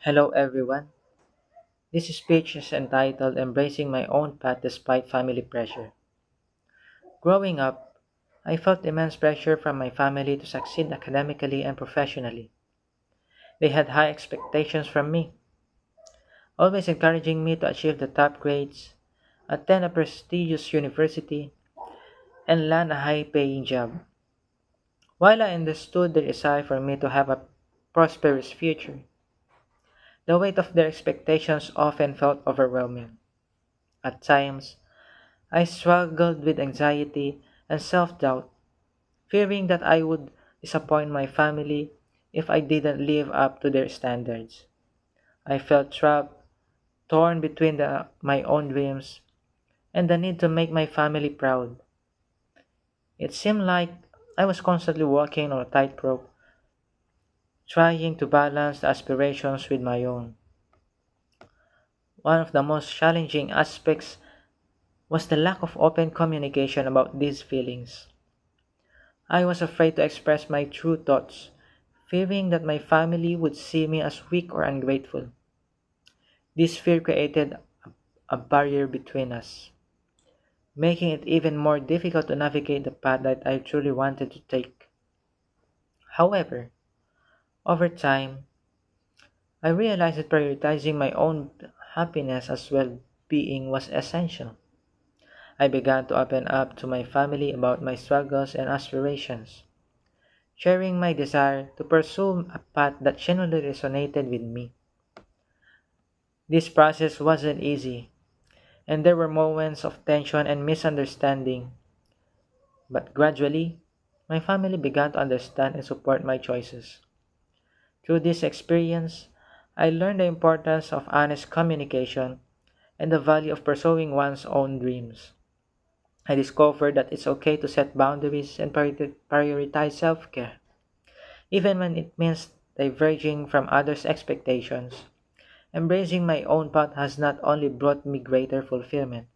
Hello everyone. This speech is entitled Embracing My Own Path Despite Family Pressure. Growing up, I felt immense pressure from my family to succeed academically and professionally. They had high expectations from me, always encouraging me to achieve the top grades, attend a prestigious university, and land a high paying job. While I understood their desire for me to have a prosperous future, the weight of their expectations often felt overwhelming. At times, I struggled with anxiety and self doubt, fearing that I would disappoint my family if I didn't live up to their standards. I felt trapped, torn between my own dreams and the need to make my family proud. It seemed like I was constantly walking on a tightrope, trying to balance the aspirations with my own. One of the most challenging aspects was the lack of open communication about these feelings. I was afraid to express my true thoughts, fearing that my family would see me as weak or ungrateful. This fear created a barrier between us, making it even more difficult to navigate the path that I truly wanted to take. However, over time, I realized that prioritizing my own happiness as well being was essential. I began to open up to my family about my struggles and aspirations, sharing my desire to pursue a path that genuinely resonated with me. This process wasn't easy, and there were moments of tension and misunderstanding, but gradually, my family began to understand and support my choices. Through this experience, I learned the importance of honest communication and the value of pursuing one's own dreams. I discovered that it's okay to set boundaries and prioritize self care, even when it means diverging from others' expectations. Embracing my own path has not only brought me greater fulfillment,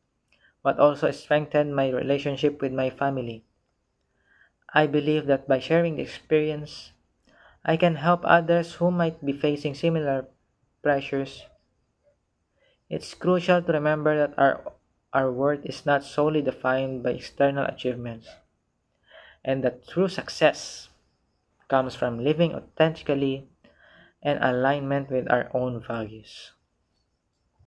but also strengthened my relationship with my family. I believe that by sharing the experience, I can help others who might be facing similar pressures. It's crucial to remember that our worth is not solely defined by external achievements, and that true success comes from living authentically and alignment with our own values.